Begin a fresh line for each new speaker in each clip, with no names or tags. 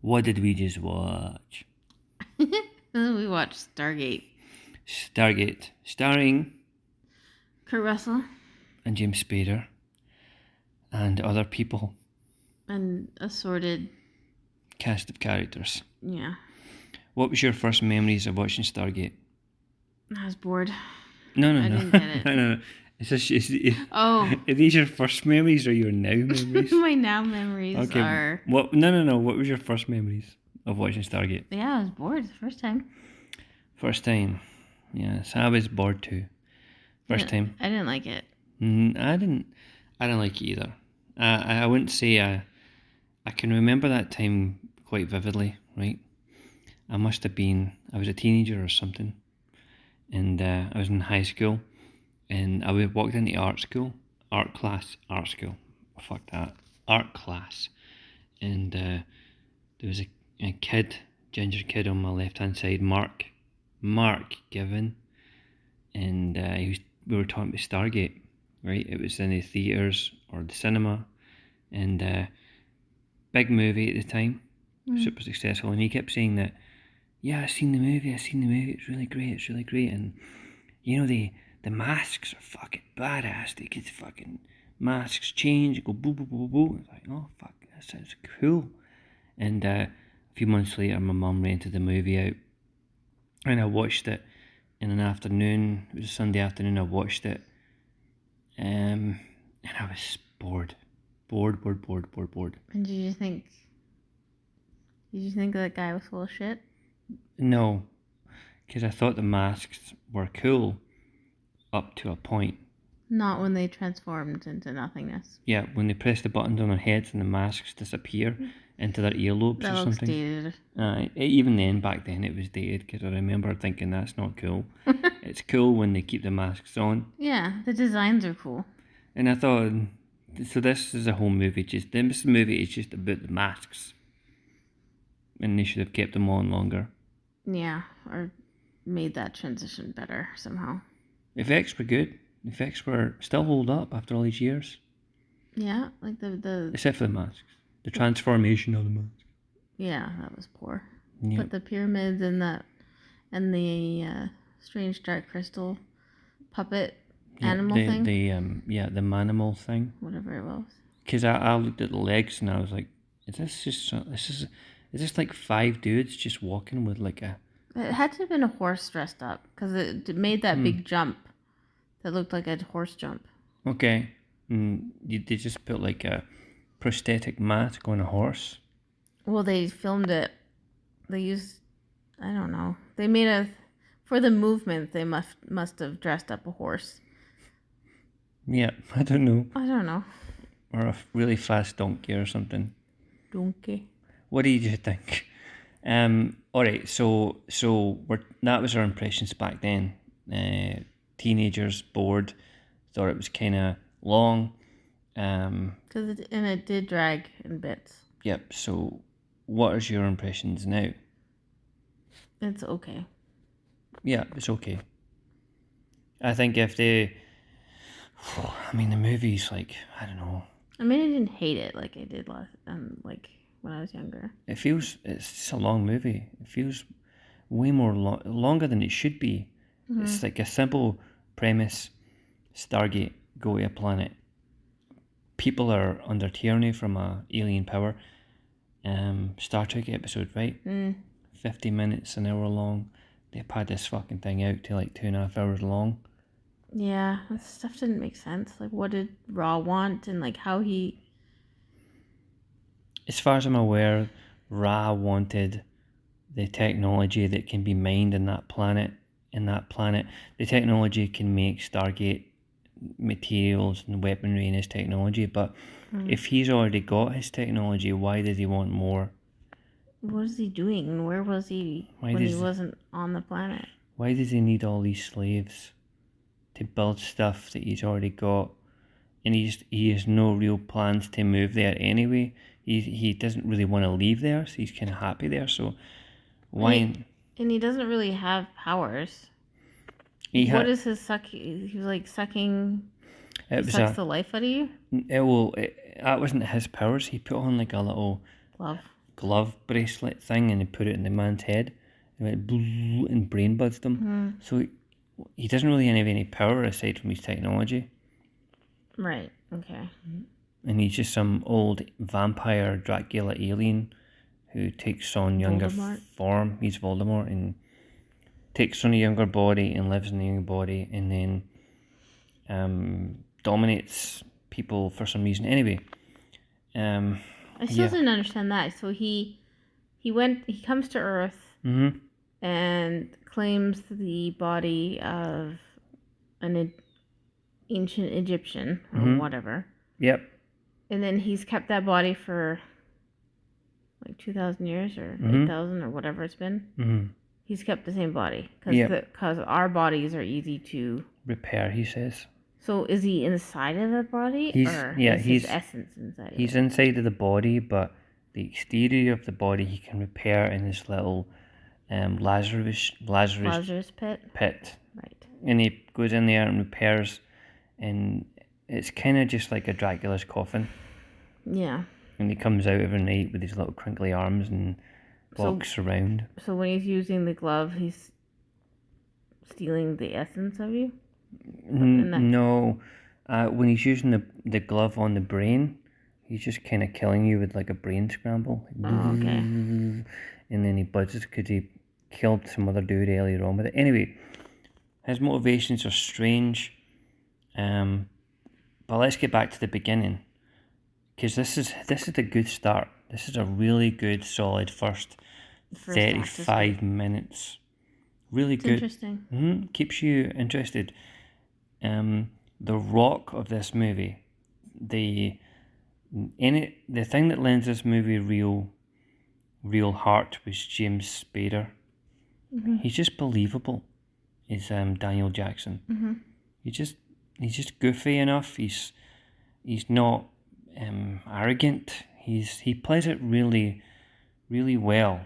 What did we just watch?
We watched Stargate.
Stargate, starring
Kurt Russell.
And James Spader. And other people.
And assorted
Cast of characters.
Yeah.
What was your first memories of watching Stargate?
I was bored.
No.
I didn't get it.
No. Are these your first memories or your now memories?
My now memories are...
What? No. What was your first memories of watching Stargate?
Yeah, I was bored the first time.
First time. Yes, I was bored too. First time.
I didn't like it.
I didn't like it either. I wouldn't say I can remember that time quite vividly, right? I was a teenager or something, and I was in high school, and I walked into art class, and there was a kid, ginger kid on my left hand side, Mark Given, and we were talking about Stargate, right? It was in the theatres or the cinema, and big movie at the time, super successful, and he kept saying that, yeah, I've seen the movie, it's really great, and you know, the masks are fucking badass, they get fucking masks change, go boo boo boo boo, it's like, oh fuck, that sounds cool. And a few months later my mum rented the movie out, and I watched it in an afternoon. It was a Sunday afternoon. I watched it, and I was bored.
And did you think that guy was full of shit?
No, because I thought the masks were cool up to a point.
Not when they transformed into nothingness.
Yeah, when they press the buttons on their heads and the masks disappear into their earlobes
that
or something.
That looks dated.
Even then, back then, it was dated, because I remember thinking that's not cool. It's cool when they keep the masks on.
Yeah, the designs are cool.
And I thought, so this is a whole movie. This movie is just about the masks, and they should have kept them on longer.
Yeah, or made that transition better somehow.
Effects were good. Effects were still hold up after all these years.
Yeah, like the
except for the masks, the transformation of the masks.
Yeah, that was poor.
Yep.
But the pyramids and the strange dark crystal puppet animal thing.
The manimal thing.
Whatever it was.
Because I looked at the legs and I was like, is this like 5 dudes just walking with like a...
It had to have been a horse dressed up, because it made that big jump that looked like a horse jump.
Okay. They just put like a prosthetic mask on a horse?
Well, they filmed it. They used... I don't know. They made for the movement, they must have dressed up a horse.
Yeah, I don't know. Or a really fast donkey or something.
Donkey.
What do you think? Alright, so that was our impressions back then. Teenagers, bored, thought it was kind of long.
Because it did drag in bits.
Yep, so what is your impressions now?
It's okay.
Yeah, it's okay. I think if the movie's like, I don't know.
I didn't hate it like I did when I was younger.
It's just a long movie. It feels way more longer than it should be. Mm-hmm. It's like a simple premise. Stargate, go to a planet. People are under tyranny from a alien power. Star Trek episode, right? 50 minutes, an hour long. They pad this fucking thing out to like 2.5 hours long.
Yeah, that stuff didn't make sense. Like, what did Ra want, and like how he...
As far as I'm aware, Ra wanted the technology that can be mined in that planet. The technology can make Stargate materials and weaponry in his technology, but if he's already got his technology, why did he want more?
What is he doing? Where was he when he wasn't on the planet?
Why does he need all these slaves to build stuff that he's already got? And he has no real plans to move there anyway. He doesn't really want to leave there, so he's kind of happy there. So why?
And he doesn't really have powers. What is his sucking? He was like sucking. It sucks the life out of you.
That wasn't his powers. He put on like a little
glove.
glove bracelet thing, and they put it in the man's head. It went blue and brain buzzed him.
Mm-hmm.
So he doesn't really have any power aside from his technology.
Right. Okay.
And he's just some old vampire Dracula alien who takes on younger form. He's Voldemort and takes on a younger body and lives in a younger body, and then dominates people for some reason. Anyway,
I still didn't understand that. So he comes to Earth and claims the body of an ancient Egyptian or whatever.
Yep.
And then he's kept that body for like 2,000 years or 8,000 or whatever it's been. He's kept the same body because our bodies are easy to
repair, he says.
So is he inside of the body, he's his essence inside of it?
He's inside of the body, but the exterior of the body he can repair in this little Lazarus
pit.
Right. And he goes in there and repairs, and it's kind of just like a Dracula's coffin.
Yeah.
And he comes out every night with his little crinkly arms and walks around.
So when he's using the glove, he's stealing the essence of you?
No. When he's using the glove on the brain, he's just kind of killing you with like a brain scramble.
Okay.
And then he buzzes because he killed some other dude earlier on with it. Anyway, his motivations are strange. But let's get back to the beginning, because this is a good start. This is a really good, solid first 35 minutes. Really good.
Interesting.
Keeps you interested. The rock of this movie, the thing that lends this movie real heart was James Spader. He's just believable. Is Daniel Jackson. He's just goofy enough. He's not arrogant. He plays it really, really well.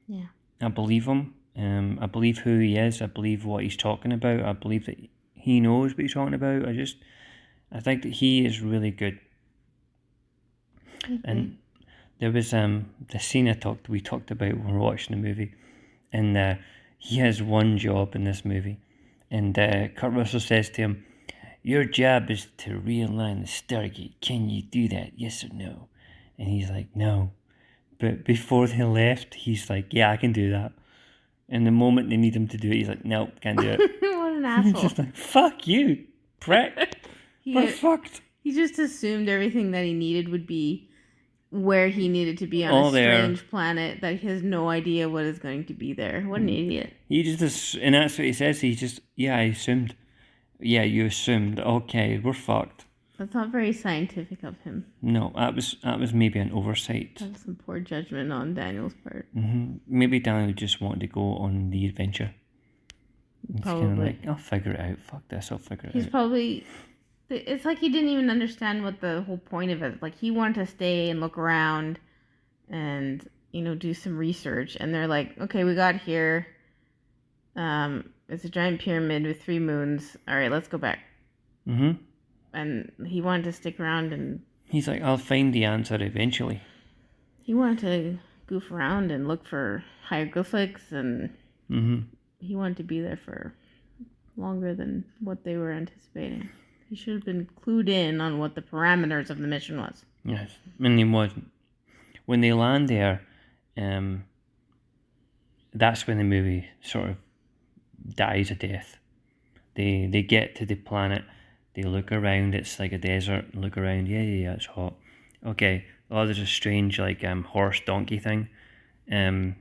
Yeah.
I believe him. I believe who he is. I believe what he's talking about. I believe that he knows what he's talking about. I think that he is really good. And there was the scene we talked about when we were watching the movie, and he has one job in this movie, and Kurt Russell says to him, "Your job is to realign the Stargate. Can you do that? Yes or no?" And he's like, "No." But before they left, he's like, "Yeah, I can do that." And the moment they need him to do it, he's like, "Nope, can't do it."
What an asshole.
He's just like, "Fuck you, prick." We're fucked.
He just assumed everything that he needed would be where he needed to be on a strange planet that he has no idea what is going to be there. What an idiot.
He just, and that's what he says. He just, I assumed. Yeah, you assumed. Okay, we're fucked.
That's not very scientific of him.
No, that was maybe an oversight.
That's some poor judgment on Daniel's part.
Maybe Daniel just wanted to go on the adventure. He's
probably.
Kind of like, I'll figure it out. Fuck this, I'll figure it out.
He's probably... It's like he didn't even understand what the whole point of it. Like, he wanted to stay and look around and, do some research. And they're like, okay, we got here. It's a giant pyramid with 3 moons. All right, let's go back. And he wanted to stick around and...
He's like, I'll find the answer eventually.
He wanted to goof around and look for hieroglyphics, and he wanted to be there for longer than what they were anticipating. He should have been clued in on what the parameters of the mission was.
Yes, and he wasn't. When they land there, that's when the movie sort of dies a death. They get to the planet, they look around, it's like a desert, look around, yeah, it's hot. Okay, there's a strange like horse donkey thing. And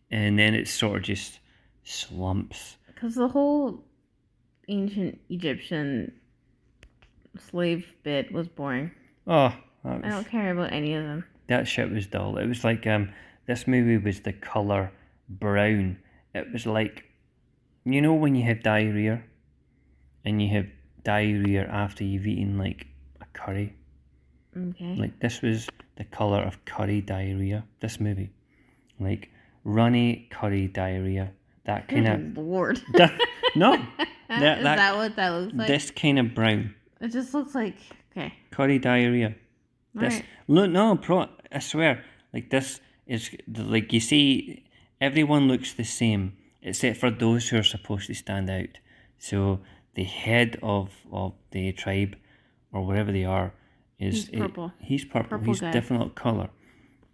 then it sort of just slumps.
Because the whole ancient Egyptian slave bit was boring.
I
don't care about any of them.
That shit was dull. It was like this movie was the colour brown. It was like, when you have diarrhea and you have diarrhea after you've eaten like a curry.
Okay.
Like this was the colour of curry diarrhea. This movie, like runny curry diarrhea. That kind of
Lord.
No.
Is that what that looks like?
This kind of brown.
It just looks like curry
diarrhea. This
right.
Look, no, I swear, like this. It's like you see, everyone looks the same except for those who are supposed to stand out. So the head of the tribe, or whatever they are,
He's purple.
He's purple.
Purple
He's
guy.
different color.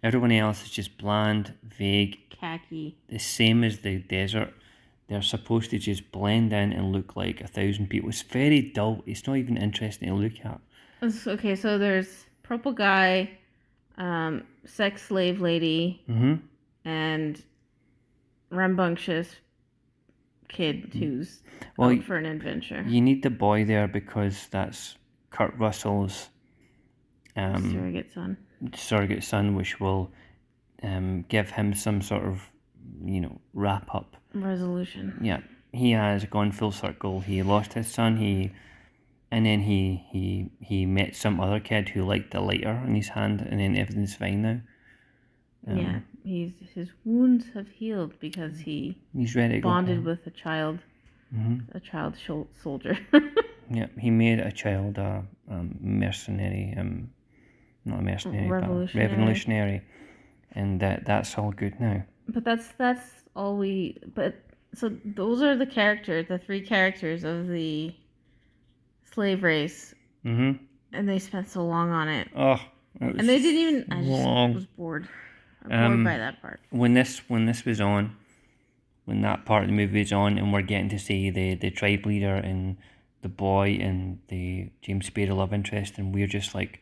Everyone else is just bland, vague,
Khaki.
the same as the desert. They're supposed to just blend in and look like 1,000 people. It's very dull. It's not even interesting to look at.
Okay, so there's purple guy, sex slave lady, and rambunctious kid who's out for an adventure.
You need the boy there because that's Kurt Russell's surrogate son, which will give him some sort of, wrap up
resolution.
Yeah, he has gone full circle. He lost his son. And then he met some other kid who liked the lighter in his hand, and then everything's fine now.
Yeah, his wounds have healed because
he's ready to
bonded with a child,
a
child soldier.
Yeah, he made a child a mercenary, not a mercenary, but revolutionary, and that's all good now.
But that's all we. But so those are the 3 characters of the slave race. And they spent so long on it.
Oh,
and they didn't even. I just was bored. I'm bored by that part.
When this was on, when that part of the movie is on, and we're getting to see the tribe leader and the boy and the James Spader love interest, and we're just like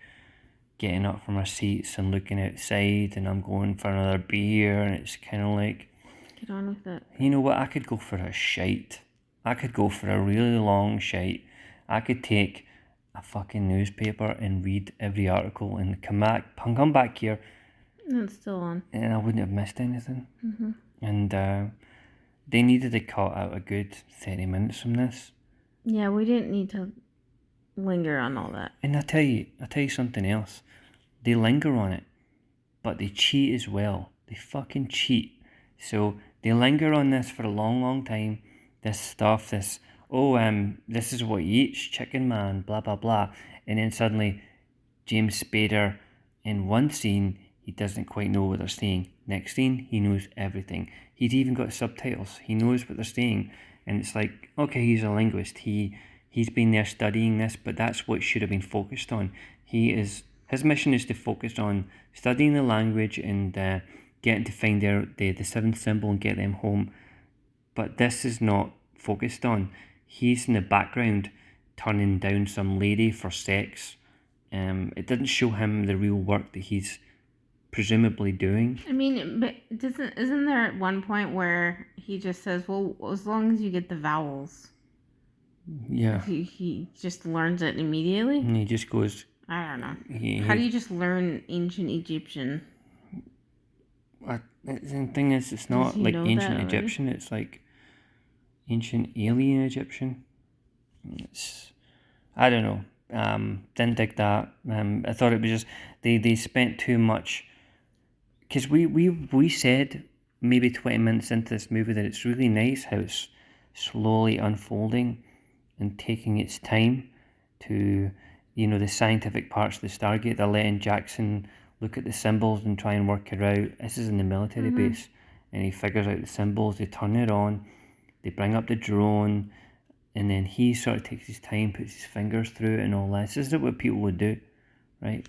getting up from our seats and looking outside, and I'm going for another beer, and it's kind of like,
get on with it.
You know what? I could go for a shite. I could go for a really long shite. I could take a fucking newspaper and read every article and come back here.
And it's still on.
And I wouldn't have missed anything. And they needed to cut out a good 30 minutes from this.
Yeah, we didn't need to linger on all that.
And I tell you something else. They linger on it, but they cheat as well. They fucking cheat. So they linger on this for a long, long time. This stuff, this is what he eats, chicken man, blah, blah, blah. And then suddenly, James Spader, in one scene, he doesn't quite know what they're saying. Next scene, he knows everything. He's even got subtitles. He knows what they're saying. And it's like, okay, he's a linguist. He's been there studying this, but that's what should have been focused on. His mission is to focus on studying the language and getting to find the seventh symbol and get them home. But this is not focused on. He's in the background turning down some lady for sex. It didn't show him the real work that he's presumably doing.
I mean, but isn't there at one point where he just says, well, as long as you get the vowels.
Yeah.
He just learns it immediately?
And he just goes...
I don't know. How do you just learn ancient Egyptian?
The thing is, it's not like ancient Egyptian. It's like ancient alien Egyptian. I don't know. Didn't dig that. I thought it was just they spent too much. Because we said maybe 20 minutes into this movie that it's really nice how it's slowly unfolding and taking its time to, the scientific parts of the Stargate. They're letting Jackson look at the symbols and try and work it out. This is in the military base, and he figures out the symbols. They turn it on, they bring up the drone, and then he sort of takes his time, puts his fingers through it and all that. This is what people would do, right?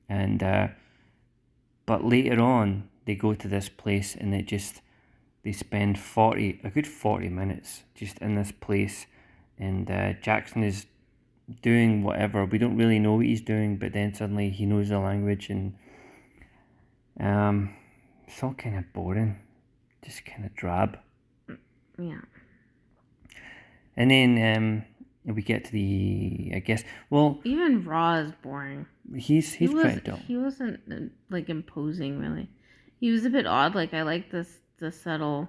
And but later on, they go to this place and they spend a good 40 minutes just in this place, and Jackson is doing whatever. We don't really know what he's doing, but then suddenly he knows the language, and it's all kind of boring, just kind of drab.
Yeah.
And then we get to
even Raw is boring.
He's pretty dull.
He wasn't like imposing really. He was a bit odd. Like I liked the subtle.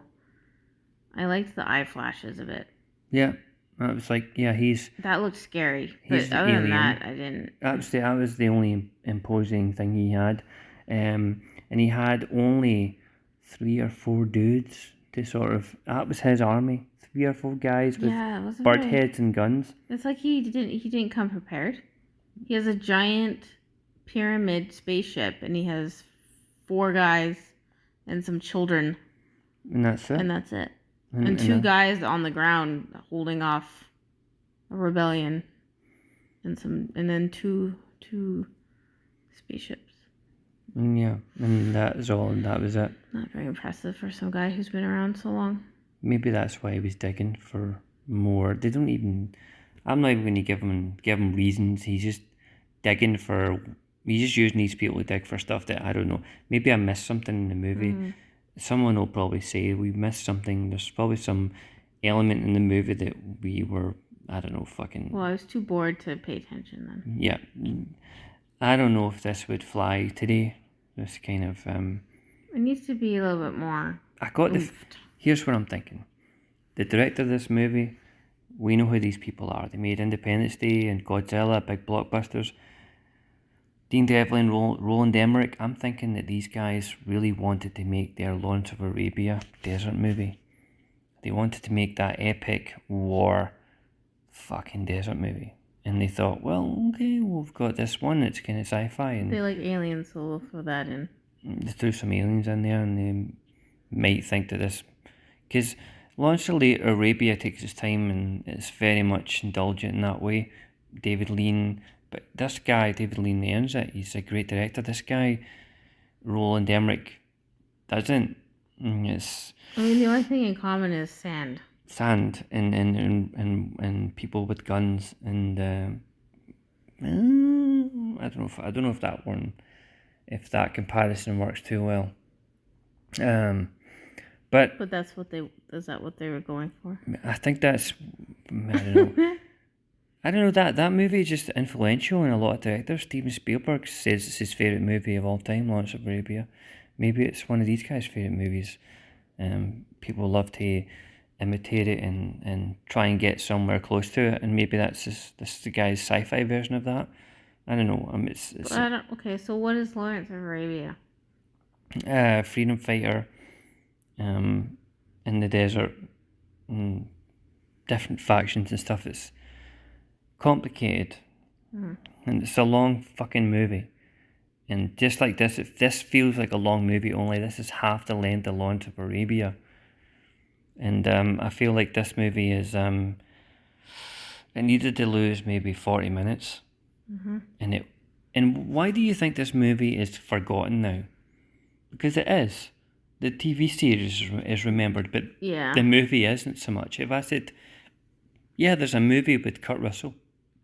I liked the eye flashes of it.
Yeah. It was like, that
looked scary. But other than that, I didn't.
That was the only imposing thing he had. And he had only 3 or 4 dudes to that was his army. 3 or 4 guys with bird heads and guns.
It's like he didn't come prepared. He has a giant pyramid spaceship and he has 4 guys and some children,
And that's it.
and that's it. And two guys on the ground holding off a rebellion, and then two spaceships.
Yeah, and that is all, and that was it.
Not very impressive for some guy who's been around so long.
Maybe that's why he was digging for more. They don't even. I'm not even going to give him reasons. He's just digging for. He's just using these people to dig for stuff that I don't know. Maybe I missed something in the movie. Someone will probably say we missed something. There's probably some element in the movie that we were, I don't know, fucking.
Well, I was too bored to pay attention then.
Yeah, I don't know if this would fly today. This kind of.
It needs to be a little bit more.
I got the. Here's what I'm thinking. The director of this movie, we know who these people are. They made Independence Day and Godzilla, big blockbusters. Dean Devlin, Roland Emmerich. I'm thinking that these guys really wanted to make their Lawrence of Arabia desert movie. They wanted to make that epic war fucking desert movie. And they thought, well, okay, we've got this one that's kind of sci-fi. And
they like aliens, so we'll throw that in.
They threw some aliens in there, and they might think that this... Because Lawrence of Arabia takes its time, and it's very much indulgent in that way. David Lean... But this guy, David Lean, earns it. He's a great director. This guy, Roland Emmerich, doesn't. It's...
I mean, the only thing in common is sand.
Sand and people with guns and I don't know if that one, if that comparison works too well. But
that's what is that what they were going for?
I think that's, I don't know. I don't know, that movie is just influential in a lot of directors. Steven Spielberg says it's his favourite movie of all time, Lawrence of Arabia. Maybe it's one of these guys' favourite movies. People love to imitate it and try and get somewhere close to it, and maybe this is the guy's sci-fi version of that. I don't know.
Okay, so what is Lawrence of Arabia?
Freedom fighter, in the desert, different factions and stuff. It's complicated, and it's a long fucking movie. And just like this, if this feels like a long movie, only this is half the length of Lawrence of Arabia. And I feel like this movie is, it needed to lose maybe 40 minutes. And why do you think this movie is forgotten now? Because it is. The TV series is remembered, but the movie isn't so much. If I said, yeah, there's a movie with Kurt Russell,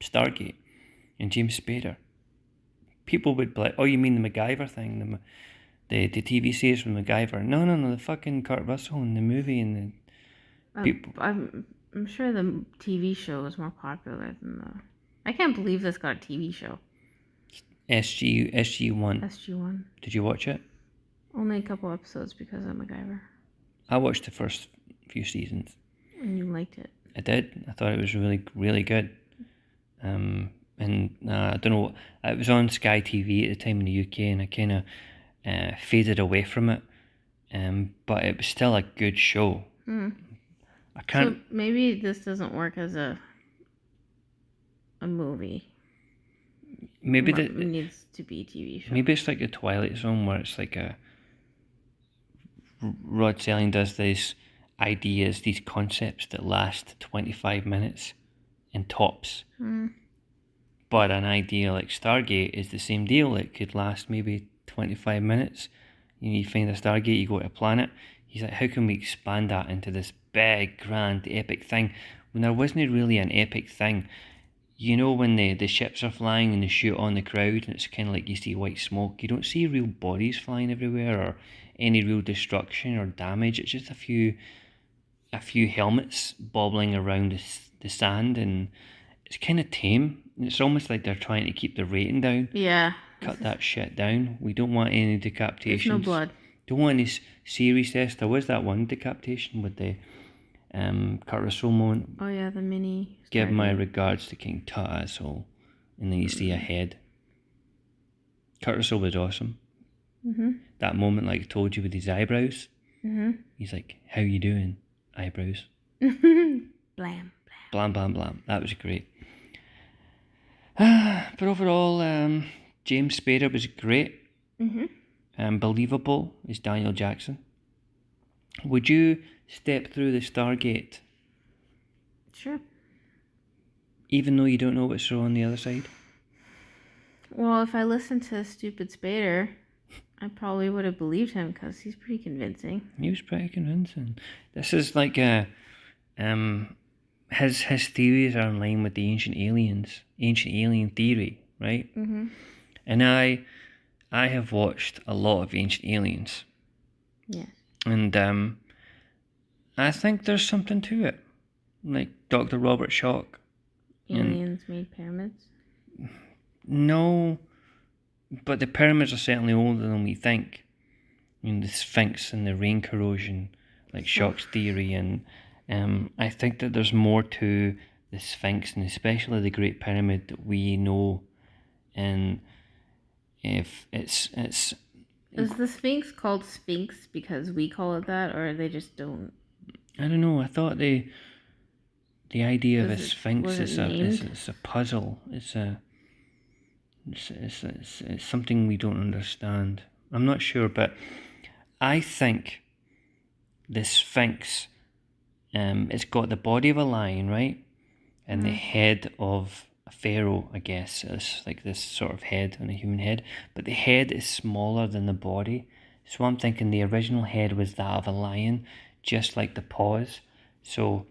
Stargate, and James Spader, people would be like, oh, you mean the MacGyver thing, the TV series from MacGyver? No, the fucking Kurt Russell in the movie and the people.
I'm sure the TV show is more popular than the... I can't believe this got a TV show.
SG1.
SG1.
Did you watch it?
Only a couple episodes because of MacGyver.
I watched the first few seasons.
And you liked it?
I did. I thought it was really, really good. And I don't know, it was on Sky TV at the time in the UK, and I kind of faded away from it. But it was still a good show. I can't...
So maybe this doesn't work as a movie.
Maybe
it needs to be a TV show.
Maybe it's like the Twilight Zone, where it's like Rod Serling does these ideas, these concepts that last 25 minutes in tops. But an idea like Stargate is the same deal. It could last maybe 25 minutes. You find a Stargate, you go to a planet. He's like, how can we expand that into this big, grand, epic thing when there wasn't really an epic thing? You know, when the ships are flying and they shoot on the crowd, and it's kind of like you see white smoke. You don't see real bodies flying everywhere or any real destruction or damage. It's just a few helmets bobbling around the sand, and it's kind of tame. It's almost like they're trying to keep the rating down.
Yeah.
Cut that shit down. We don't want any decapitations.
There's no blood.
Don't want any series deaths. There was that one decapitation with the Kurt Russell moment.
Oh yeah, the mini.
Give my regards to King Tut, asshole. And then you see a head. Kurt Russell was awesome. That moment, like I told you, with his eyebrows. He's like, how you doing? Eyebrows.
Blam, blam.
Blam, blam, blam. That was great. But overall, James Spader was great. believable is Daniel Jackson. Would you step through the Stargate
Sure.
even though you don't know what's on the other side?
Well, if I listened to stupid Spader, I probably would have believed him because he's pretty convincing.
He was pretty convincing. This is like his theories are in line with the ancient alien theory, right?
Mm-hmm.
And I have watched a lot of Ancient Aliens.
Yes.
And I think there's something to it. Like Dr. Robert Schoch.
Aliens made pyramids?
No, but the pyramids are certainly older than we think. I mean, the Sphinx and the rain corrosion, like Schoch's theory. And I think that there's more to the Sphinx and especially the Great Pyramid that we know. And if it's
Is the Sphinx called Sphinx because we call it that, or they just don't?
I don't know. I thought the idea of a Sphinx is a puzzle. It's something we don't understand. I'm not sure, but I think the Sphinx, it's got the body of a lion, right, and the head of a pharaoh. I guess it's like this sort of head on a human head, but the head is smaller than the body. So I'm thinking the original head was that of a lion, just like the paws. So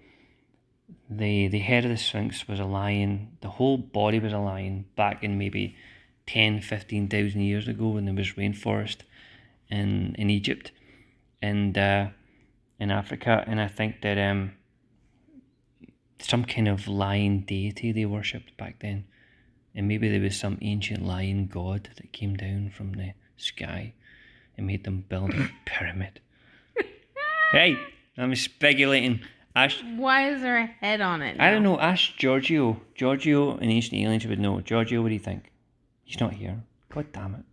the head of the Sphinx was a lion, the whole body was a lion back in maybe 10,000-15,000 years ago when there was rainforest in Egypt and in Africa. And I think that some kind of lion deity they worshipped back then. And maybe there was some ancient lion god that came down from the sky and made them build a pyramid. Hey, I'm speculating.
Why is there a head on it now?
I don't know. Ask Giorgio. Giorgio and Ancient Aliens would know. Giorgio, what do you think? He's not here. God damn it.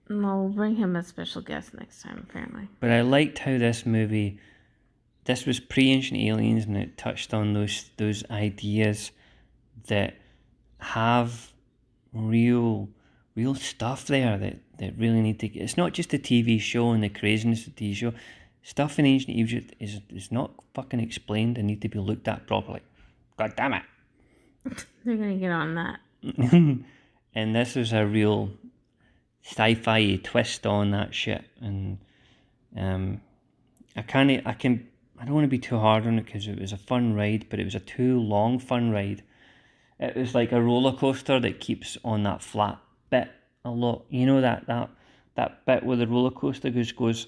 No, we'll bring him as special guest next time, apparently.
But I liked how this movie, this was pre-Ancient Aliens, and it touched on those ideas that have real stuff there that really need to get. It's not just a TV show and the craziness of the TV show. Stuff in ancient Egypt is not fucking explained and need to be looked at properly. God damn it.
They're gonna get on that.
And this is a real sci-fi twist on that shit. And I don't want to be too hard on it because it was a fun ride, but it was a too long fun ride. It was like a roller coaster that keeps on that flat bit a lot. You know that bit where the roller coaster goes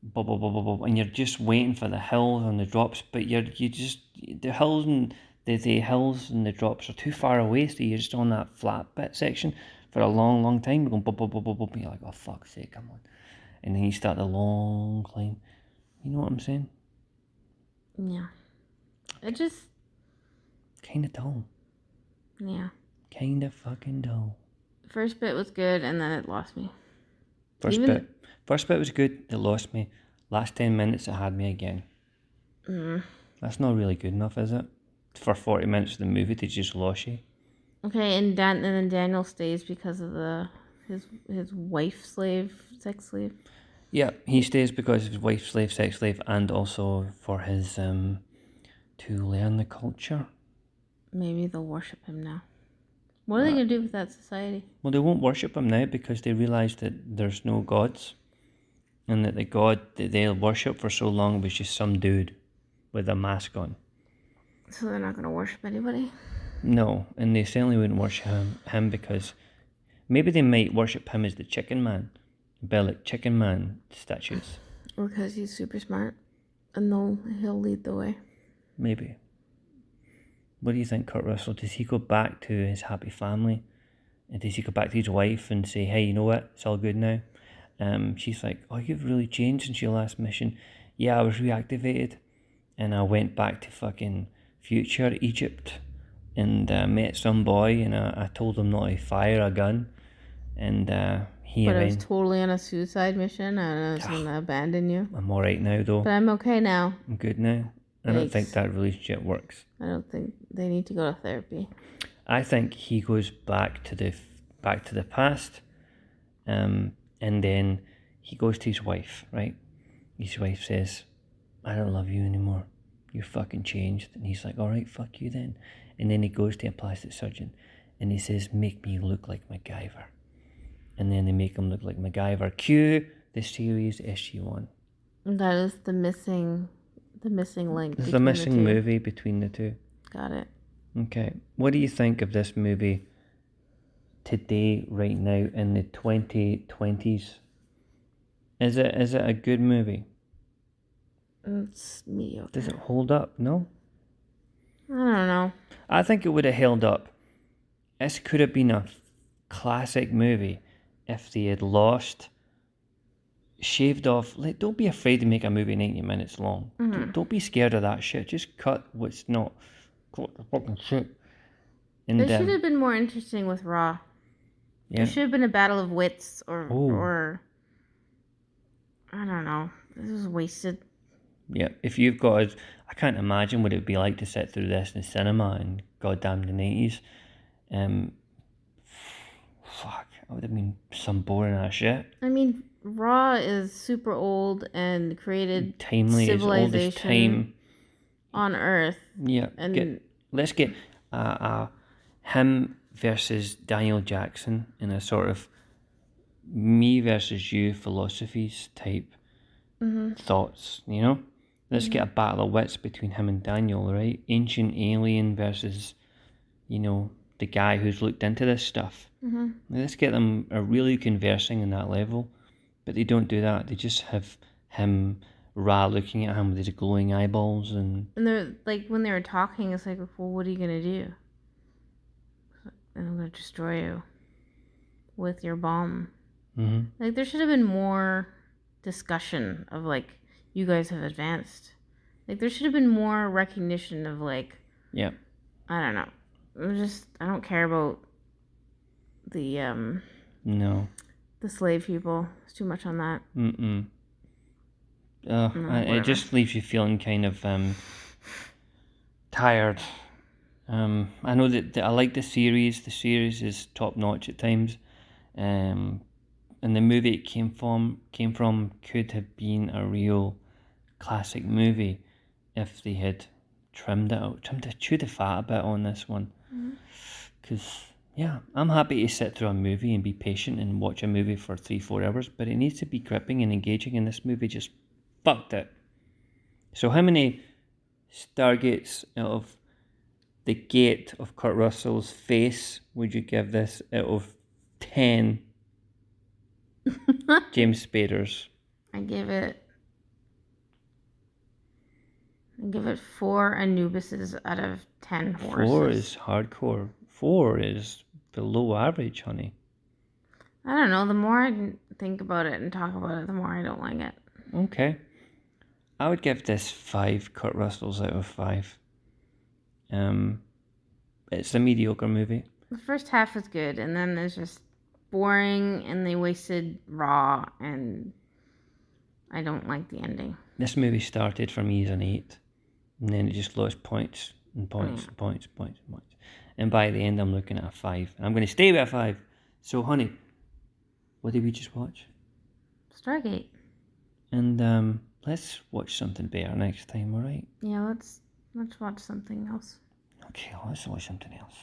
bubble, bubble, bubble, and you're just waiting for the hills and the drops, but the hills and the hills and the drops are too far away, so you're just on that flat bit section for a long, long time. You're going bubble, bubble, bubble, and you're like, oh fuck's sake, come on. And then you start the long climb. You know what I'm saying?
Yeah. It just
kinda dull.
Yeah.
Kinda fucking dull.
First bit was good and then it lost me.
First bit was good, it lost me. Last 10 minutes it had me again. That's not really good enough, is it? For 40 minutes of the movie to just lose you.
Okay, and then Daniel stays because of his wife sex slave.
Yeah, he stays because of his wife slave, sex slave, and also for his to learn the culture.
Maybe they'll worship him now. What are they going to do with that society?
Well, they won't worship him now because they realise that there's no gods. And that the god that they'll worship for so long was just some dude with a mask on.
So they're not going to worship anybody?
No, and they certainly wouldn't worship him because maybe they might worship him as the Chicken Man. Build like Chicken Man statues.
Or because he's super smart and he'll lead the way. Maybe.
What do you think, Kurt Russell? Does he go back to his happy family? And does he go back to his wife and say, hey, you know what? It's all good now. She's like, oh, you've really changed since your last mission. Yeah, I was reactivated. And I went back to fucking future Egypt and met some boy and I told him not to fire a gun. And
But I was totally on a suicide mission and I was going to abandon you.
I'm alright now though.
But I'm okay now.
I'm good now. I don't think that relationship works.
I don't think they need to go to therapy.
I think he goes back to the past, and then he goes to his wife, right? His wife says, I don't love you anymore. You're fucking changed. And he's like, all right, fuck you then. And then he goes to a plastic surgeon and he says, make me look like MacGyver. And then they make him look like MacGyver. Cue the series SG-1.
That is the missing link.
There's a missing movie between the two.
Got it.
Okay. What do you think of this movie today, right now, in the 2020s? Is it a good movie?
It's mediocre.
Does it hold up? No?
I don't know.
I think it would have held up. This could have been a classic movie if they had shaved off. Like, don't be afraid to make a movie 90 minutes long.
Mm-hmm.
Don't be scared of that shit. Just cut what's not. Cut the fucking shit. And
it should have been more interesting with Raw.
Yeah.
It should have been a battle of wits or I don't know. This was wasted.
Yeah, if you've got, I can't imagine what it would be like to sit through this in the cinema in goddamn the 90s. Fuck, it would have been some boring ass shit.
I mean, Raw is super old and created
timely,
civilization
as old as time
on Earth.
Yeah,
and
let's get him versus Daniel Jackson in a sort of me versus you philosophies type thoughts, you know? Let's get a battle of wits between him and Daniel, right? Ancient alien versus, you know, the guy who's looked into this stuff. Let's get them really conversing on that level. But they don't do that. They just have him, Ra, looking at him with his glowing eyeballs. And
they're like, when they were talking, it's like, well, what are you going to do? And I'm going to destroy you with your bomb. Like, there should have been more discussion of, like, you guys have advanced. Like, there should have been more recognition of, like,
yeah,
I don't know. I don't care about the
no,
the slave people. It's too much on that.
It just leaves you feeling kind of tired. I know that I like the series. The series is top notch at times. And the movie it came from could have been a real classic movie if they had chewed the fat a bit on this one. Because yeah, I'm happy to sit through a movie and be patient and watch a movie for 3-4 hours, but it needs to be gripping and engaging, and this movie just fucked it. So how many Stargates out of the gate of Kurt Russell's face would you give this out of 10 James Spaders?
I give it 4 Anubises out of 10 horses.
4 is hardcore. 4 is below average, honey.
I don't know. The more I think about it and talk about it, the more I don't like it.
Okay. I would give this 5 Kurt Russells out of 5. It's a mediocre movie.
The first half is good, and then it's just boring, and they wasted Raw, and I don't like the ending.
This movie started for me as an 8, and then it just lost points and points and points and points and points. And by the end, I'm looking at a 5. And I'm going to stay with a 5. So, honey, what did we just watch?
Stargate.
And let's watch something better next time, all right?
Yeah, let's watch something else.
Okay, let's watch something else.